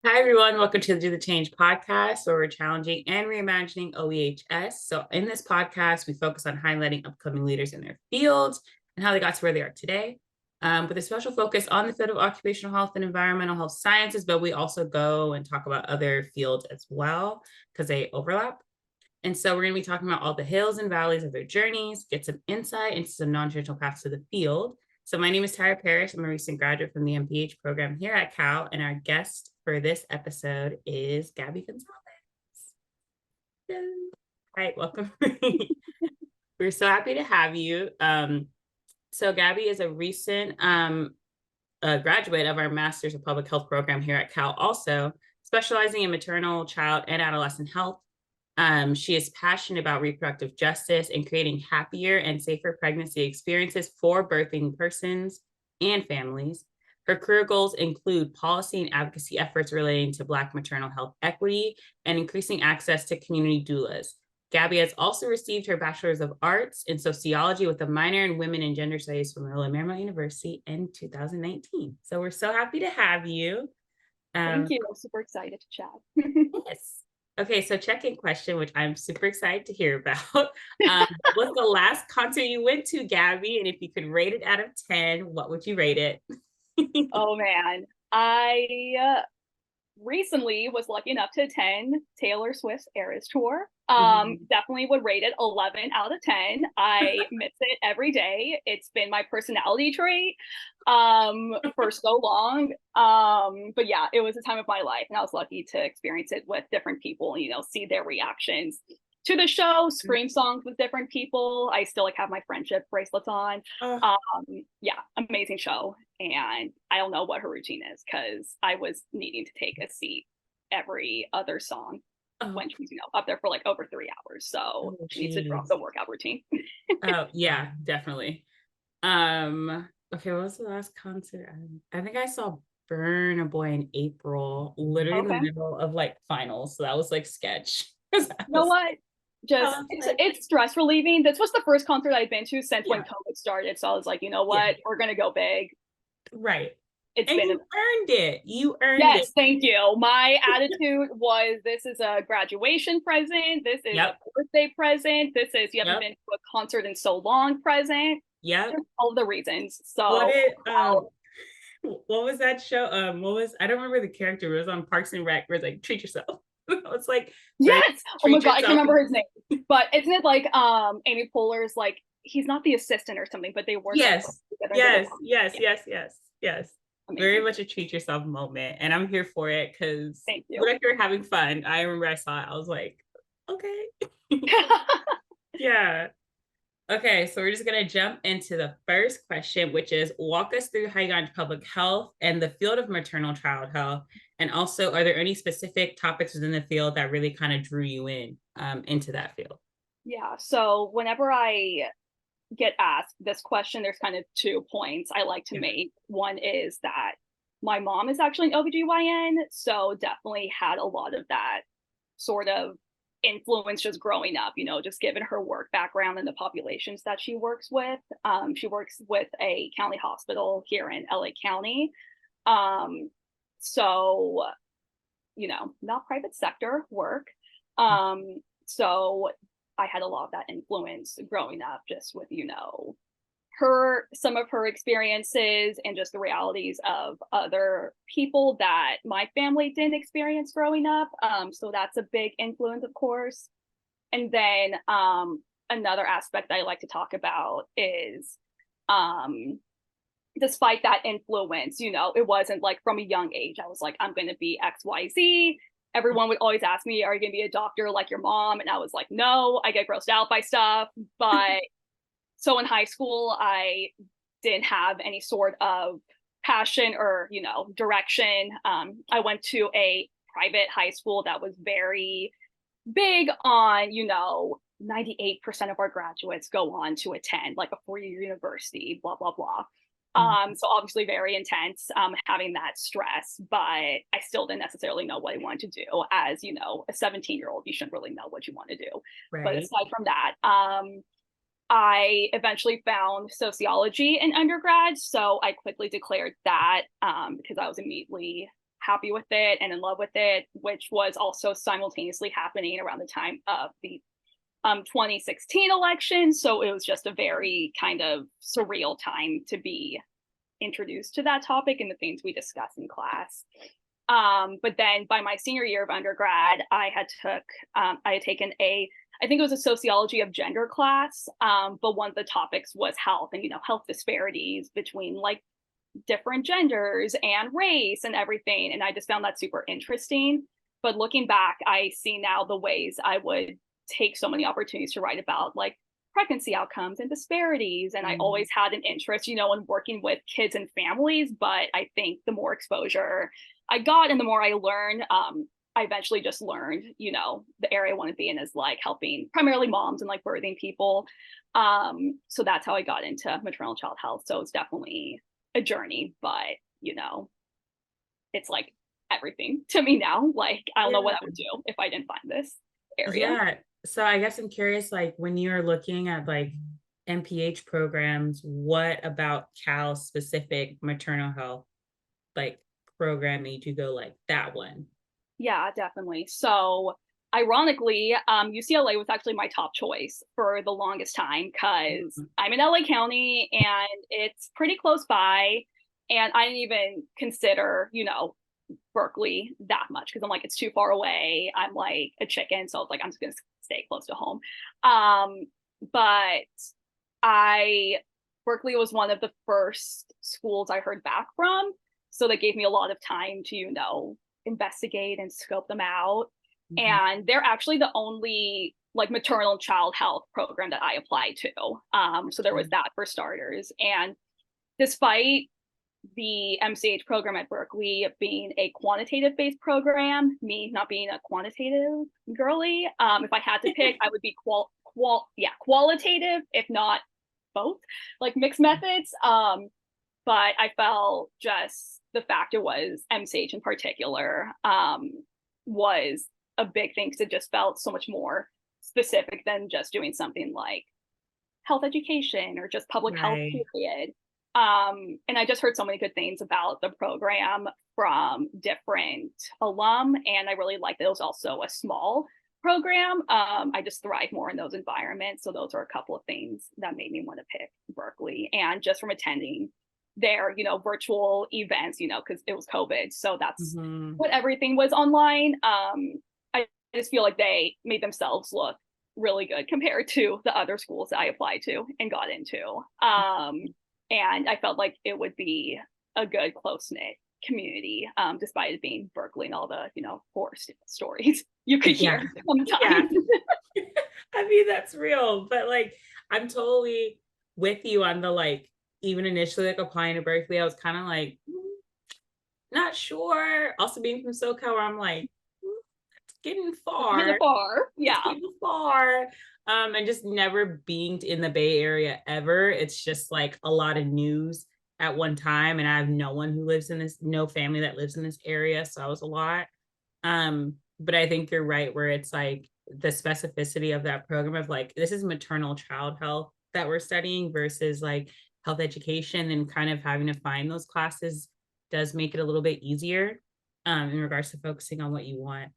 Hi, everyone. Welcome to the Do the Change podcast, where we're challenging and reimagining OEHS. So, in this podcast, we focus on highlighting upcoming leaders in their fields and how they got to where they are today, with a special focus on the field of occupational health and environmental health sciences. But we also go and talk about other fields as well because they overlap. And so, we're going to be talking about all the hills and valleys of their journeys, get some insight into some non traditional paths to the field. So my name is Tyra Parrish. I'm a recent graduate from the MPH program here at Cal, and our guest for this episode is Gabby Gonzalez. All right, welcome. We're so happy to have you. So Gabby is a recent graduate of our Master's of Public Health program here at Cal, also specializing in maternal, child, and adolescent health. She is passionate about reproductive justice and creating happier and safer pregnancy experiences for birthing persons and families. Her career goals include policy and advocacy efforts relating to Black maternal health equity and increasing access to community doulas. Gabby has also received her Bachelor's of Arts in Sociology with a minor in Women and Gender Studies from Maryland University in 2019. So we're so happy to have you. Thank you. I'm super excited to chat. Yes. Okay, so check-in question, which I'm super excited to hear about. What was the last concert you went to, Gabby? And if you could rate it out of 10, what would you rate it? Oh man, I recently was lucky enough to attend Taylor Swift's Eras tour. Definitely would rate it 11 out of 10. I miss it every day. It's been my personality trait for so long. But yeah, it was a time of my life, and I was lucky to experience it with different people and see their reactions to the show, scream songs with different people. I still have my friendship bracelets on. Yeah, amazing show. And I don't know what her routine is because I was needing to take a seat every other song when she's up there for like over 3 hours. So she needs to drop the workout routine. Oh yeah, definitely. Okay, what was the last concert? I think I saw Burn a Boy in April, literally in the middle of like finals. So that was like sketch. You know what? It's stress relieving. This was the first concert I'd been to since when COVID started. So I was like, you know what? We're gonna go big. Right. It's and been you earned it. You earned it. Yes, thank you. My attitude was this is a graduation present. This is a birthday present. This is you haven't been to a concert in so long present. Yep. All the reasons. So what was that show? I don't remember the character. It was on Parks and Rec where it's like treat yourself. It's like yes. Oh my god, I can't remember his name. But isn't it like Amy Poehler's like he's not the assistant or something, but they work yes. Yes. Amazing. Very much a treat yourself moment. And I'm here for it because like you're having fun. I remember I saw it. I was like, okay. Yeah. Okay, so we're just gonna jump into the first question, which is walk us through how you got into public health and the field of maternal child health. And also, are there any specific topics within the field that really kind of drew you in into that field? Yeah, so whenever I get asked this question, there's kind of 2 points I like to make. One is that my mom is actually an OBGYN, so definitely had a lot of that sort of influence just growing up, just given her work background and the populations that she works with. She works with a county hospital here in LA County. So, not private sector work. So I had a lot of that influence growing up just with, some of her experiences and just the realities of other people that my family didn't experience growing up. So that's a big influence, of course. And then another aspect I like to talk about is despite that influence, it wasn't like from a young age, I was like, I'm going to be XYZ. Everyone would always ask me, are you going to be a doctor like your mom? And I was like, no, I get grossed out by stuff. But so in high school, I didn't have any sort of passion or, direction. I went to a private high school that was very big on, 98% of our graduates go on to attend like a 4-year university, blah, blah, blah. So obviously very intense, having that stress, but I still didn't necessarily know what I wanted to do. As a 17-year-old, you shouldn't really know what you want to do. Right. But aside from that, I eventually found sociology in undergrad. So I quickly declared that because I was immediately happy with it and in love with it, which was also simultaneously happening around the time of the 2016 election. So it was just a very kind of surreal time to be introduced to that topic and the things we discuss in class. But then by my senior year of undergrad, I had taken I think it was a sociology of gender class, but one of the topics was health and, health disparities between like different genders and race and everything. And I just found that super interesting. But looking back, I see now the ways I would take so many opportunities to write about like pregnancy outcomes and disparities. And I always had an interest, in working with kids and families. But I think the more exposure I got and the more I learned, I eventually just learned, the area I want to be in is like helping primarily moms and like birthing people. So that's how I got into maternal child health. So it's definitely a journey, but it's like everything to me now. Like, I don't know what I would do if I didn't find this area. Yeah. So I guess I'm curious, like when you're looking at like MPH programs, what about Cal specific maternal health like program made you go like that one? Yeah, definitely. So ironically, UCLA was actually my top choice for the longest time because I'm in LA County and it's pretty close by. And I didn't even consider, Berkeley that much because I'm like, it's too far away. I'm like a chicken. So I was like, I'm just going to stay close to home. But Berkeley was one of the first schools I heard back from. So that gave me a lot of time to, investigate and scope them out. And they're actually the only like maternal child health program that I applied to. So there was that for starters. And despite the MCH program at Berkeley being a quantitative based program, me not being a quantitative girly, if I had to pick, I would be qualitative, if not both, like mixed methods. But I felt just the fact it was MCH in particular was a big thing because it just felt so much more specific than just doing something like health education or just public health period. And I just heard so many good things about the program from different alum, and I really liked that it was also a small program. I just thrive more in those environments. So those are a couple of things that made me want to pick Berkeley. And just from attending their, virtual events, because it was COVID. So that's what everything was online. I just feel like they made themselves look really good compared to the other schools that I applied to and got into. And I felt like it would be a good close-knit community, despite it being Berkeley and all the, horror stories you could hear sometimes. Yeah. I mean, that's real, but like, I'm totally with you on the, like, even initially like applying to Berkeley, I was kind of like, not sure. Also being from SoCal, where I'm like, it's getting far. Kind of far. Yeah. It's getting far. And just never being in the Bay Area ever. It's just like a lot of news at one time. And I have no one who lives in this, no family that lives in this area. So it was a lot. But I think you're right, where it's like the specificity of that program of like, this is maternal child health that we're studying versus like health education, and kind of having to find those classes does make it a little bit easier in regards to focusing on what you want.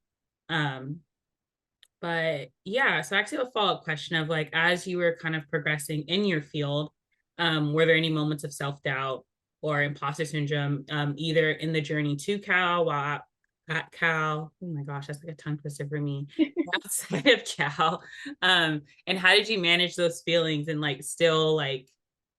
But yeah, so I actually have a follow-up question of like, as you were kind of progressing in your field, were there any moments of self-doubt or imposter syndrome, either in the journey to Cal, while at Cal, oh my gosh, that's like a tongue twister for me, outside of Cal, and how did you manage those feelings and like still like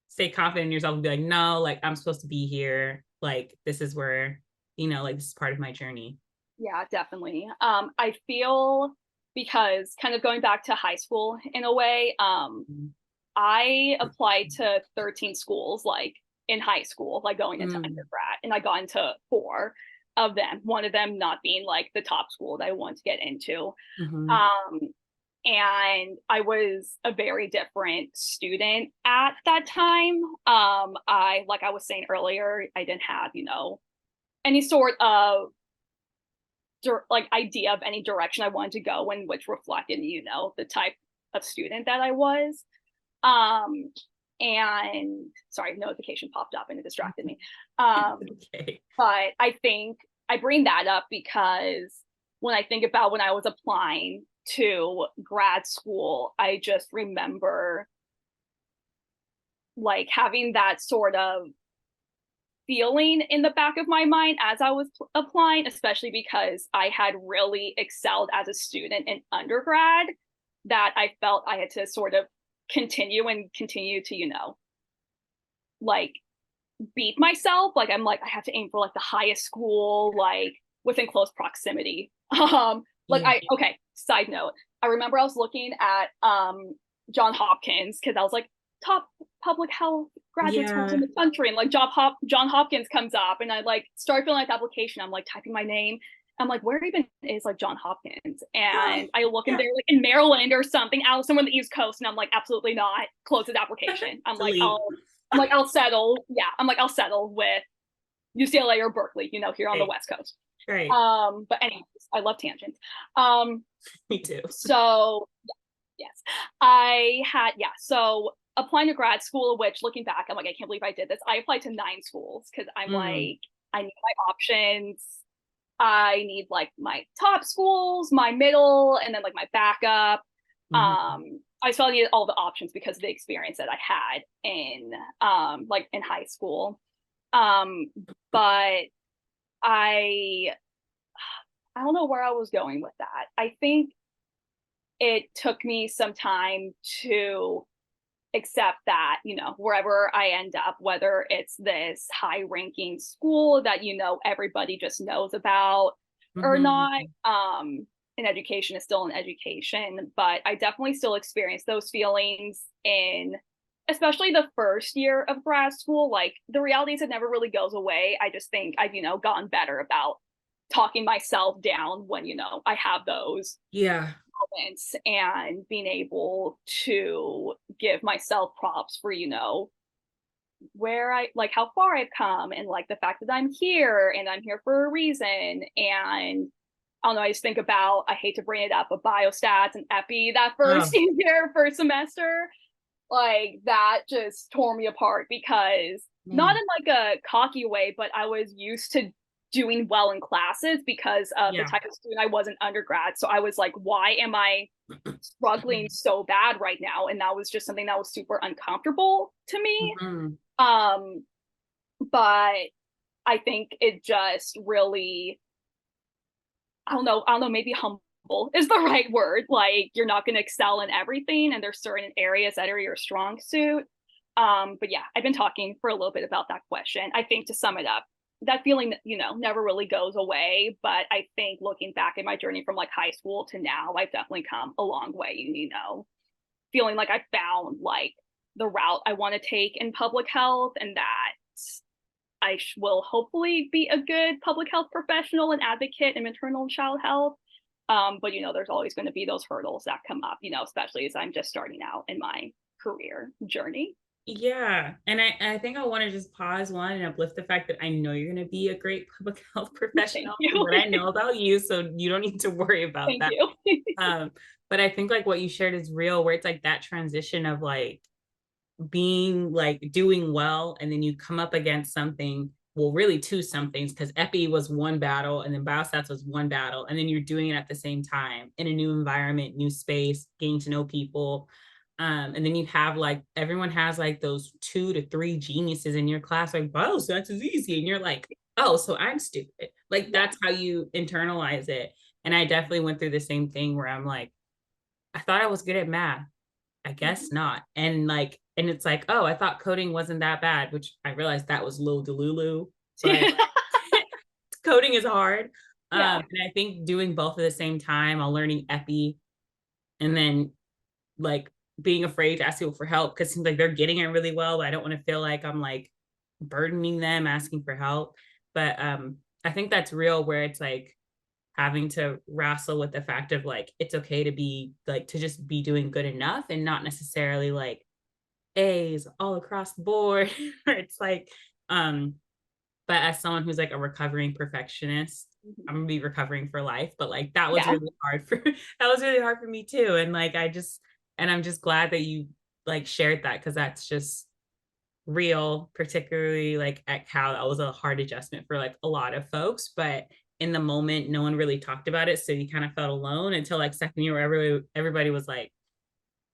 stay confident in yourself and be like, no, like I'm supposed to be here, like this is where, like this is part of my journey? Yeah, definitely. I feel, because kind of going back to high school in a way, I applied to 13 schools like in high school, like going into undergrad, and I got into 4 of them, one of them not being like the top school that I wanted to get into. And I was a very different student at that time. Like I was saying earlier, I didn't have, any sort of like idea of any direction I wanted to go in, which reflected, the type of student that I was. And sorry, notification popped up and it distracted me. Okay. But I think I bring that up because when I think about when I was applying to grad school, I just remember like having that sort of feeling in the back of my mind as I was applying, especially because I had really excelled as a student in undergrad, that I felt I had to sort of continue to, like beat myself. Like I'm like, I have to aim for like the highest school, like within close proximity. Okay, side note. I remember I was looking at John Hopkins because I was like, top public health graduate schools in the country, and like John Hopkins comes up, and I like start filling out the application. I'm like typing my name. I'm like, where even is like John Hopkins? And I look in there like in Maryland or something, out somewhere on the East Coast, and I'm like, absolutely not. Close his application. I'll settle. Yeah, I'm like, I'll settle with UCLA or Berkeley, here on the West Coast. Right. But anyways, I love tangents. Me too. So yes, so applying to grad school, which looking back, I'm like, I can't believe I did this. I applied to 9 schools because I'm like, I need my options. I need like my top schools, my middle, and then like my backup. I felt I needed all the options because of the experience that I had in like in high school. But I don't know where I was going with that. I think it took me some time to accept that, wherever I end up, whether it's this high ranking school that, everybody just knows about or not, and education is still an education, but I definitely still experience those feelings in especially the first year of grad school. Like the reality is it never really goes away. I just think I've, gotten better about talking myself down when, I have those moments and being able to give myself props for, where I like how far I've come and like the fact that I'm here and I'm here for a reason. And I don't know, I just think about, I hate to bring it up, but biostats and epi that first semester, like that just tore me apart because not in like a cocky way, but I was used to doing well in classes because of the type of student I was in undergrad. So I was like, why am I struggling so bad right now? And that was just something that was super uncomfortable to me. But I think it just really, I don't know, maybe humble is the right word. Like you're not going to excel in everything, and there's certain areas that are your strong suit. But yeah, I've been talking for a little bit about that question. I think to sum it up, that feeling, never really goes away. But I think looking back at my journey from like high school to now, I've definitely come a long way, feeling like I found like the route I want to take in public health, and that I will hopefully be a good public health professional and advocate in maternal and child health. But there's always going to be those hurdles that come up, especially as I'm just starting out in my career journey. Yeah. And I think I want to just pause one and uplift the fact that I know you're going to be a great public health professional. What I know about you, so you don't need to worry about that. But I think like what you shared is real, where it's like that transition of like being like doing well, and then you come up against something, well, really 2 somethings, because epi was one battle and then biostats was one battle, and then you're doing it at the same time in a new environment, new space, getting to know people. And then you have like, everyone has like those 2 to 3 geniuses in your class, like biostats is easy, and you're like, oh, so I'm stupid. Like that's how you internalize it. And I definitely went through the same thing where I'm like, I thought I was good at math, I guess not. And like, and it's like, oh, I thought coding wasn't that bad, which I realized that was Lil Delulu, but coding is hard. And I think doing both at the same time, I'm learning epi, and then like being afraid to ask people for help because it seems like they're getting it really well, but I don't want to feel like I'm like burdening them asking for help. But I think that's real, where it's like having to wrestle with the fact of like, it's okay to be like, to just be doing good enough and not necessarily like A's all across the board. It's like, but as someone who's like a recovering perfectionist, I'm gonna be recovering for life. But like that was really hard for me too. And like I'm just glad that you like shared that, because that's just real, particularly like at Cal. That was a hard adjustment for like a lot of folks, but in the moment, no one really talked about it. So you kind of felt alone until like second year where everybody was like,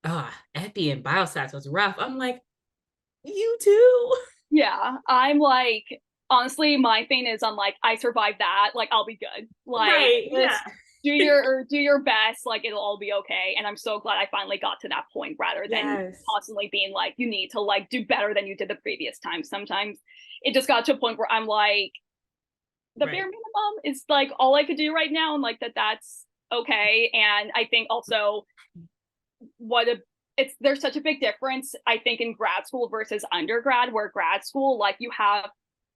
epi and biostats was rough. I'm like, you too. Yeah, I'm like, honestly, my thing is I'm like, I survived that, like I'll be good. Like Right. Yeah. just do your best, like it'll all be okay. And I'm so glad I finally got to that point rather than Yes. constantly being like, you need to like do better than you did the previous time. Sometimes it just got to a point where I'm like, the bare minimum is like all I could do right now, and like that's okay. And I think also what a it's there's such a big difference, I think, in grad school versus undergrad, where grad school, like you have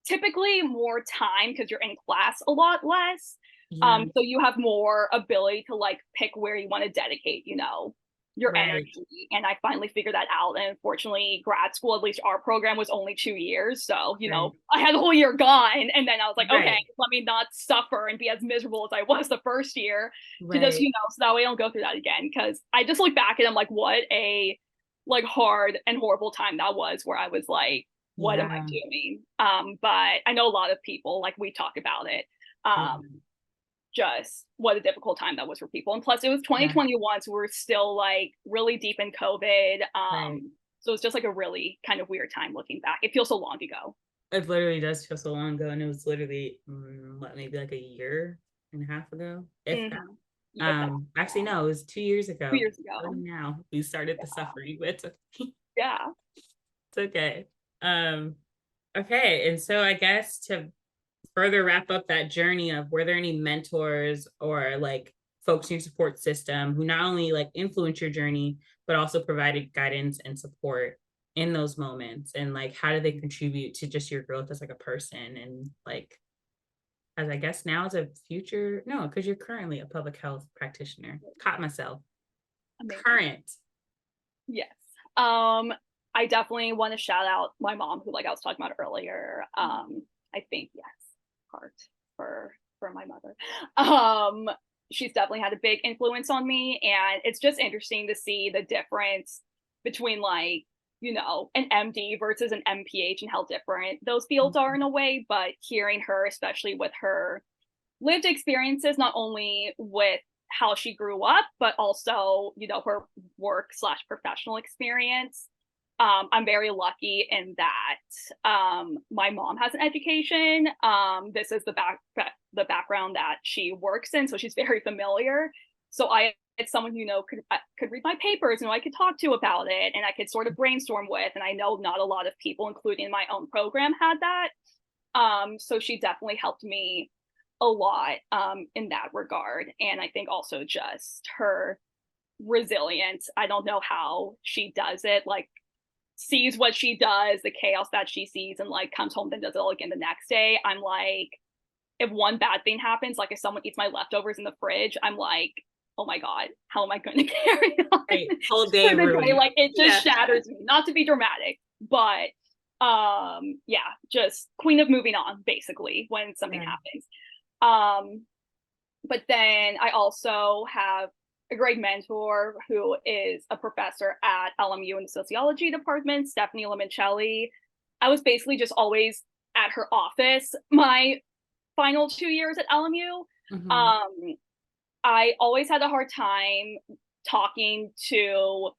typically more time because you're in class a lot less. Yeah. So you have more ability to like pick where you want to dedicate, your Right. energy. And I finally figured that out. And unfortunately, grad school, at least our program, was only 2 years. So, Right. I had a whole year gone. And then I was like, okay, Right. let me not suffer and be as miserable as I was the first year to just, Right. so that way I don't go through that again. Cause I just look back and I'm like, what a like hard and horrible time that was, where I was like, what am I Yeah. doing? But I know a lot of people, like we talk about it. Yeah. Just what a difficult time that was for people. And plus it was Yeah. 2021, so we're still like really deep in COVID. Right. So it's just like a really kind of weird time looking back. It feels so long ago. It literally does feel so long ago, and it was literally what, maybe like a year and a half ago, if that. Mm-hmm. If that, Actually, no, it was 2 years 2 ago. years ago. Now we started the Yeah. suffering, but it's okay. Yeah. It's okay. Okay, and so I guess to further wrap up that journey of, were there any mentors or like folks in your support system who not only like influenced your journey but also provided guidance and support in those moments, and like how do they contribute to just your growth as like a person, and like as I guess now as a future, no, because you're currently a public health practitioner. Caught myself. Amazing. Current. Yes. I definitely want to shout out my mom, who like I was talking about earlier. I think yes, heart for my mother. She's definitely had a big influence on me, and it's just interesting to see the difference between like, an MD versus an MPH and how different those fields are in a way. But hearing her, especially with her lived experiences, not only with how she grew up, but also, her work slash professional experience. I'm very lucky in that my mom has an education. This is the background that she works in, so she's very familiar. So it's someone who could read my papers, I could talk to about it, and I could sort of brainstorm with. And I know not a lot of people, including my own program, had that. So she definitely helped me a lot in that regard. And I think also just her resilience. I don't know how she does it, like sees what she does, the chaos that she sees, and like comes home and does it all again the next day. I'm like, if one bad thing happens, like if someone eats my leftovers in the fridge, I'm like, oh my God, how am I going to carry on Right. Whole day for the day? ruined. Like it just Yeah. shatters me. Not to be dramatic, but yeah, just queen of moving on, basically, when something Yeah. happens. But then I also have a great mentor who is a professor at LMU in the sociology department, Stephanie Limoncelli. I was basically just always at her office my final 2 years at LMU. Mhm. I always had a hard time talking to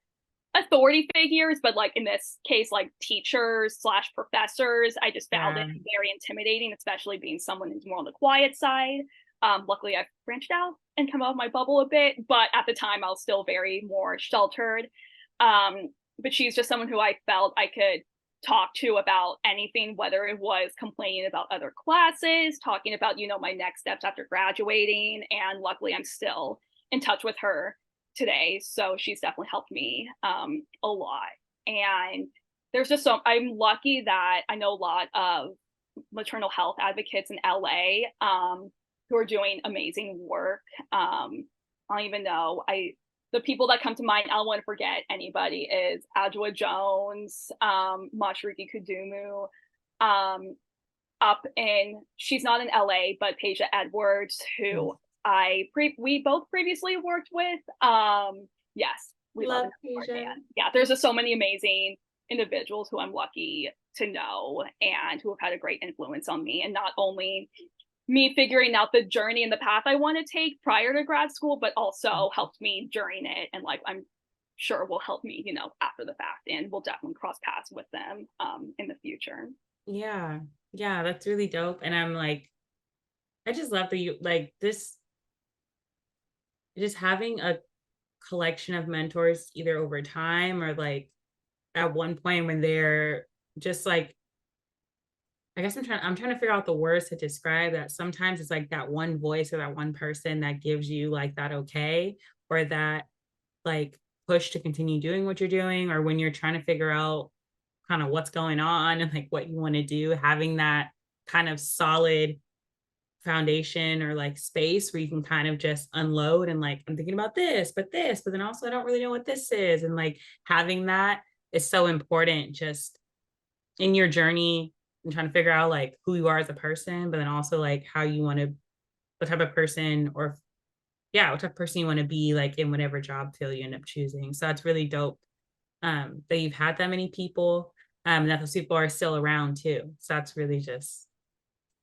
authority figures, but like in this case, like teachers slash professors. I just found it Yeah. very intimidating, especially being someone who's more on the quiet side. Luckily, I've branched out and come out of my bubble a bit, but at the time, I was still very more sheltered. But she's just someone who I felt I could talk to about anything, whether it was complaining about other classes, talking about, my next steps after graduating. And luckily, I'm still in touch with her today. So she's definitely helped me a lot. And there's just I'm lucky that I know a lot of maternal health advocates in LA who are doing amazing work. I don't even know. The people that come to mind, I don't want to forget anybody, is Adjoa Jones, Mashriki Kudumu, she's not in LA, but Peja Edwards, who we both previously worked with. Yes, we love Asia. yeah, there's just so many amazing individuals who I'm lucky to know and who have had a great influence on me, and not only me figuring out the journey and the path I want to take prior to grad school, but also helped me during it, and like I'm sure will help me, you know, after the fact, and we'll definitely cross paths with them in the future. Yeah. Yeah, that's really dope. And I'm like, I just love that you like this, just having a collection of mentors either over time or like at one point when they're just like, I guess I'm trying to figure out the words to describe that. Sometimes it's like that one voice or that one person that gives you like that okay, or that like push to continue doing what you're doing, or when you're trying to figure out kind of what's going on and like what you want to do, having that kind of solid foundation or like space where you can kind of just unload and like, I'm thinking about this, but then also I don't really know what this is. And like having that is so important just in your journey and trying to figure out like who you are as a person, but then also like how you want to, what type of person or yeah, what type of person you want to be like in whatever job field you end up choosing. So that's really dope that you've had that many people and that those people are still around too. So that's really just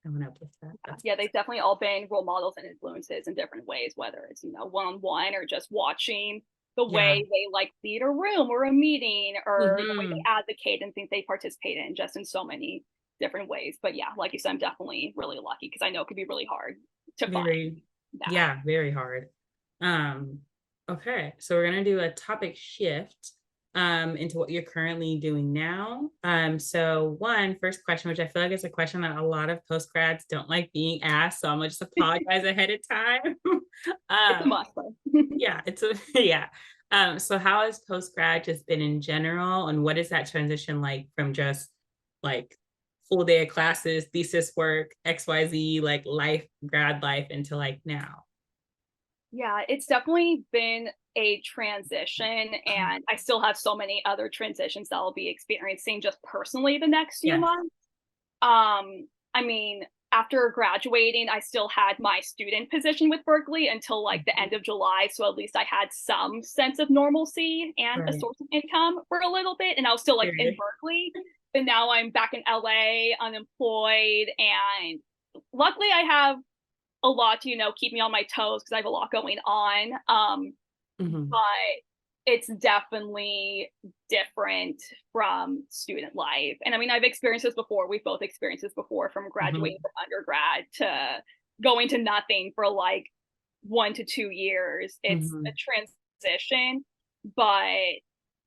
coming up with that. That's Yeah, they've definitely all been role models and influences in different ways, whether it's, you know, one-on-one or just watching the yeah. way they like lead a room or a meeting, or the way they Mhm. advocate and things they participate in, just in so many different ways. But yeah, like you said, I'm definitely really lucky because I know it could be really hard to find Very, that. yeah, very hard. Um, okay, so we're gonna do a topic shift into what you're currently doing now. So one first question, which I feel like is a question that a lot of post grads don't like being asked, so I'm gonna just apologize ahead of time. It's a um, must though. yeah, it's a yeah. So how has post grad just been in general, and what is that transition like from just like full day of classes, thesis work, XYZ, like life, grad life into like now? Yeah, it's definitely been a transition, and I still have so many other transitions that I'll be experiencing just personally the next few Yes. months. I mean, after graduating, I still had my student position with Berkeley until like the end of July. So at least I had some sense of normalcy and a Right. source of income for a little bit. And I was still like in Period. Berkeley. But now I'm back in LA, unemployed. And luckily I have a lot to, you know, keep me on my toes because I have a lot going on. But Mhm. it's definitely different from student life. And I mean, I've experienced this before. We've both experienced this before, from graduating Mhm. from undergrad to going to nothing for like 1 to 2 years. It's a Mhm. transition, but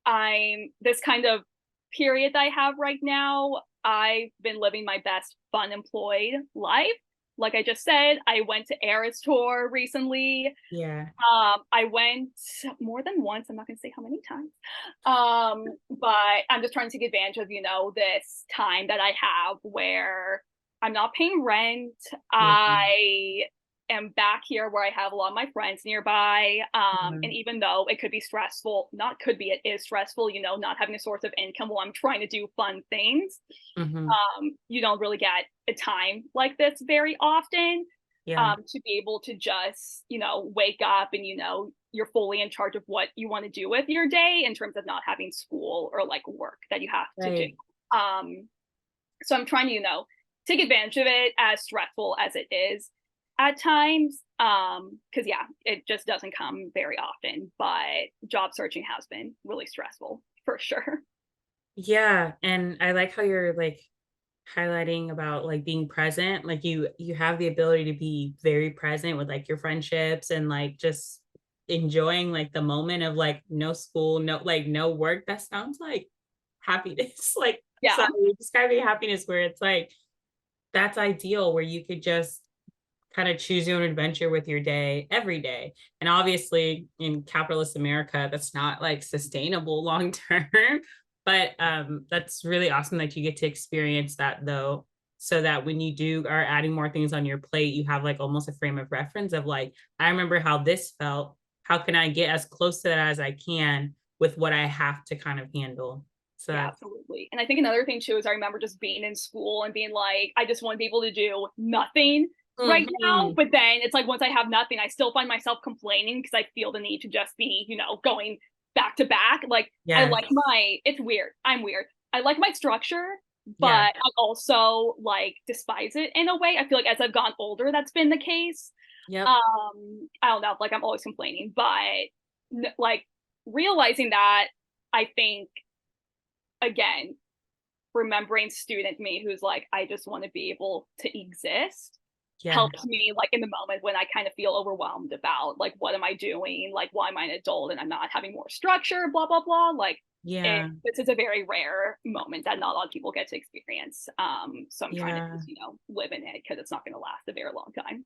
I'm this kind of period that I have right now. I've been living my best fun employed life. Like I just said, I went to Eras Tour recently. Yeah. I went more than once. I'm not going to say how many times. But I'm just trying to take advantage of, you know, this time that I have where I'm not paying rent. Mhm. I am back here where I have a lot of my friends nearby. And Mhm. even though it could be stressful, not could be, it is stressful, you know, not having a source of income while I'm trying to do fun things. Mhm. You don't really get a time like this very often, Yeah. to be able to just, you know, wake up and, you know, you're fully in charge of what you want to do with your day in terms of not having school or like work that you have to do. Right. Um, so I'm trying to, you know, take advantage of it, as stressful as it is at times. Because yeah, it just doesn't come very often, but job searching has been really stressful for sure. Yeah, and I like how you're like highlighting about like being present. Like you have the ability to be very present with like your friendships and like just enjoying like the moment of like no school, no like no work. That sounds like happiness. Like Yeah. sorry, you're describing happiness where it's like that's ideal where you could just kind of choose your own adventure with your day every day. And obviously in capitalist America, that's not like sustainable long term. But that's really awesome that you get to experience that though. So that when you do are adding more things on your plate, you have like almost a frame of reference of like, I remember how this felt. How can I get as close to that as I can with what I have to kind of handle? So Yeah, that's absolutely. And I think another thing too is I remember just being in school and being like, I just want to be able to do nothing right now. Mhm. But then it's like once I have nothing, I still find myself complaining because I feel the need to just be, you know, going back to back. Like I Yes. like my, it's weird. I'm weird. I like my structure, but Yeah. I also like despise it in a way. I feel like as I've gotten older, that's been the case. Yep. I don't know, like I'm always complaining, but like realizing that, I think, again, remembering student me who's like, I just want to be able to exist, Yeah. helps me like in the moment when I kind of feel overwhelmed about like, what am I doing? Like, why am I an adult and I'm not having more structure, blah, blah, blah. Like, Yeah. this is a very rare moment that not a lot of people get to experience. So I'm trying to Yeah. just, live in it because it's not going to last a very long time.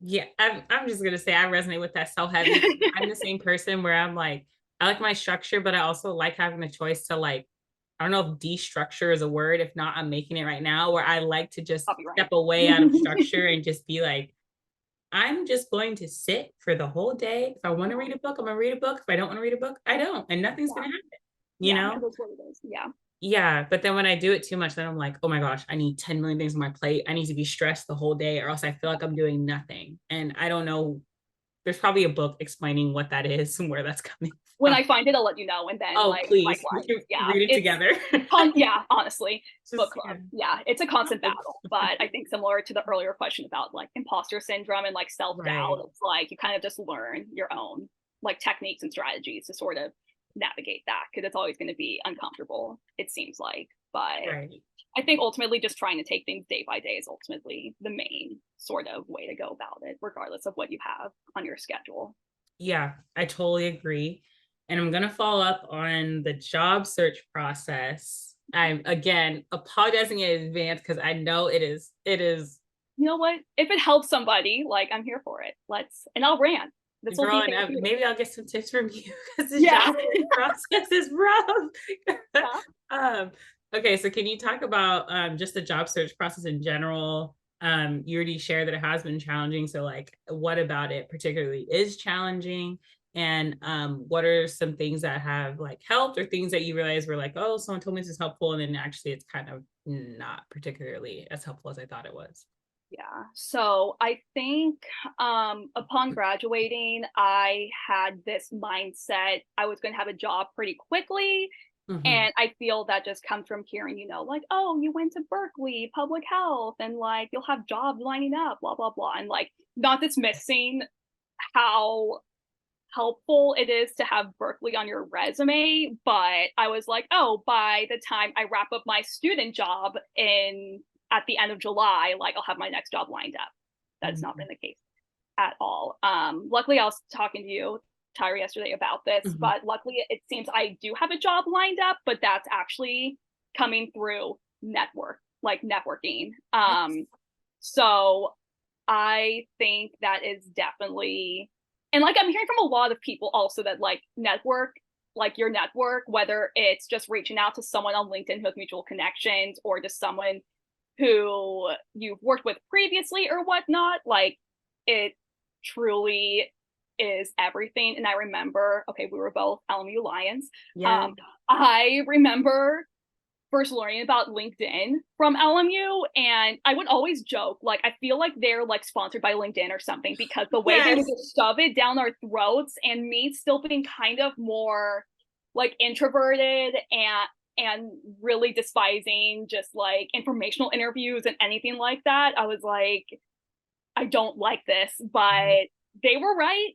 Yeah, I'm just gonna say I resonate with that so heavy. I'm the same person where I'm like, I like my structure, but I also like having the choice to like, I don't know if destructure is a word. If not, I'm making it right now, where I like to just Copyright. step away out of structure and just be like, I'm just going to sit for the whole day. If I want to read a book, I'm gonna read a book. If I don't want to read a book, I don't, and nothing's Yeah. gonna happen, you Yeah, know? it is what it is. Yeah. Yeah, but then when I do it too much, then I'm like, oh my gosh, I need 10 million things on my plate. I need to be stressed the whole day, or else I feel like I'm doing nothing. And I don't know, there's probably a book explaining what that is and where that's coming When from. I find it, I'll let you know. And then, Oh, like, please, we likewise, can yeah, read it it's together. yeah, honestly, book Just, yeah. club. Yeah, it's a constant battle. But I think similar to the earlier question about like imposter syndrome and like self doubt, Right. it's like you kind of just learn your own like techniques and strategies to sort of navigate that because it's always going to be uncomfortable, it seems like. But Right. I think ultimately just trying to take things day by day is ultimately the main sort of way to go about it, regardless of what you have on your schedule. Yeah, I totally agree. And I'm gonna follow up on the job search process. I'm again apologizing in advance because I know it is You know what? If it helps somebody, like I'm here for it. And I'll rant. This will be growing up. therapeutic. Maybe I'll get some tips from you because the Yeah. job search process is rough. Yeah. um, okay, so can you talk about just the job search process in general? You already shared that it has been challenging. So, like, what about it particularly is challenging? And what are some things that have like helped, or things that you realize were like, oh, someone told me this is helpful, and then actually it's kind of not particularly as helpful as I thought it was. Yeah. So I think upon graduating, I had this mindset I was going to have a job pretty quickly. Mm-hmm. And I feel that just comes from hearing, like, oh, you went to Berkeley, public health, and like you'll have jobs lining up, blah, blah, blah. And like not dismissing how helpful it is to have Berkeley on your resume, but I was like, oh, by the time I wrap up my student job in at the end of July, like I'll have my next job lined up. That's not Mm-hmm. been the case at all. Luckily I was talking to you, Tyra, yesterday about this, Mm-hmm. but luckily it seems I do have a job lined up, but that's actually coming through networking. So I think that is definitely, and like I'm hearing from a lot of people also that like your network, whether it's just reaching out to someone on LinkedIn who has mutual connections or just someone who you've worked with previously or whatnot, like it truly is everything. And I remember, okay, we were both LMU Lions. Yeah. I remember first learning about LinkedIn from LMU, and I would always joke, like, I feel like they're like sponsored by LinkedIn or something because the way they would Yes. just shove it down our throats, and me still being kind of more like introverted and really despising just like informational interviews and anything like that. I was like, I don't like this, but they were right.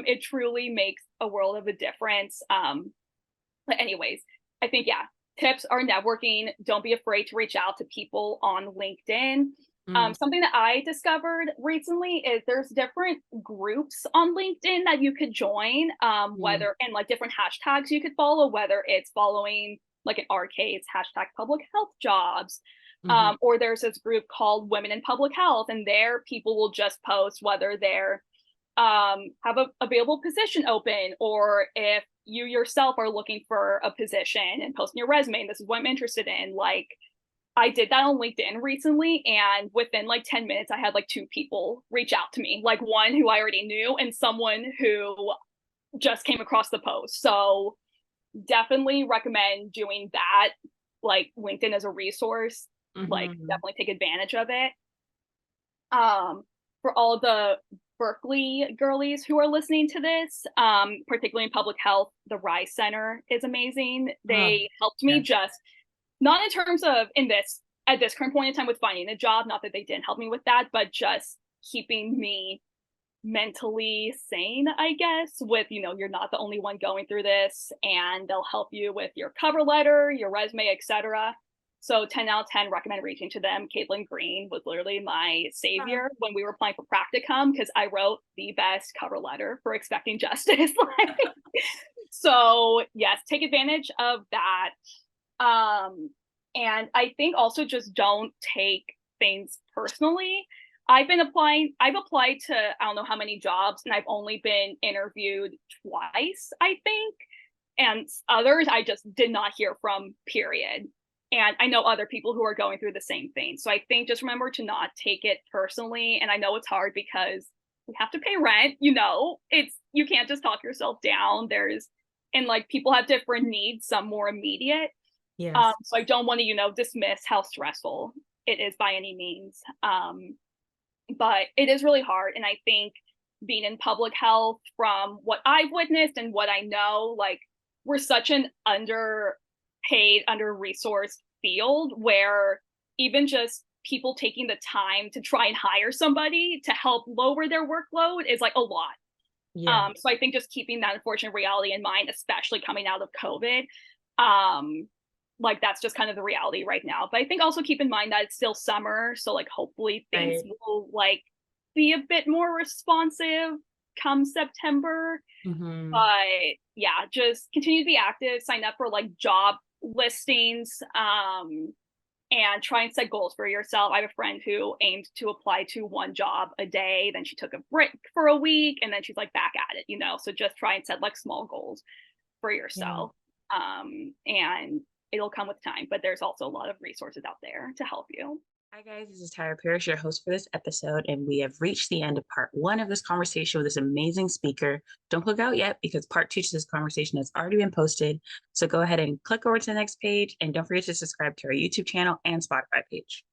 It truly makes a world of a difference. But anyways, I think, yeah, tips are networking. Don't be afraid to reach out to people on LinkedIn. Mm. Something that I discovered recently is there's different groups on LinkedIn that you could join, Mm. whether and like different hashtags you could follow, whether it's following like in our case, hashtag public health jobs. Mm-hmm. Or there's this group called Women in Public Health, and there people will just post whether they're have a available position open, or if you yourself are looking for a position and posting your resume and this is what I'm interested in. Like I did that on LinkedIn recently, and within like 10 minutes I had like two people reach out to me, like one who I already knew and someone who just came across the post. So definitely recommend doing that. Like LinkedIn as a resource, like Mm-hmm. definitely take advantage of it. For all the Berkeley girlies who are listening to this, particularly in public health, the Rise Center is amazing. Oh, They helped me yes. just not in terms of at this current point in time with finding a job, not that they didn't help me with that, but just keeping me mentally sane, I guess, with, you're not the only one going through this, and they'll help you with your cover letter, your resume, etc. So 10 out of 10 recommend reaching to them. Caitlin Green was literally my savior when we were applying for practicum, because I wrote the best cover letter for expecting justice. So yes, take advantage of that. And I think also just don't take things personally. I've applied to I don't know how many jobs, and I've only been interviewed twice, I think. And others I just did not hear from, period. And I know other people who are going through the same thing. So I think just remember to not take it personally. And I know it's hard because we have to pay rent, you can't just talk yourself down. And like people have different needs, some more immediate. Yes. So I don't want to, dismiss how stressful it is by any means. But it is really hard. And I think being in public health, from what I've witnessed and what I know, like we're such an underpaid, under-resourced field where even just people taking the time to try and hire somebody to help lower their workload is like a lot. Yeah. So I think just keeping that unfortunate reality in mind, especially coming out of COVID, like that's just kind of the reality right now. But I think also keep in mind that it's still summer, so like hopefully things will like be a bit more responsive come September. But yeah, just continue to be active, sign up for like job listings, and try and set goals for yourself. I have a friend who aimed to apply to one job a day, then she took a break for a week, and then she's like back at it, so just try and set like small goals for yourself. And it'll come with time, but there's also a lot of resources out there to help you. Hi guys, this is Tyra Parrish, your host for this episode, and we have reached the end of part 1 of this conversation with this amazing speaker. Don't click out yet because part 2 to this conversation has already been posted. So go ahead and click over to the next page, and don't forget to subscribe to our YouTube channel and Spotify page.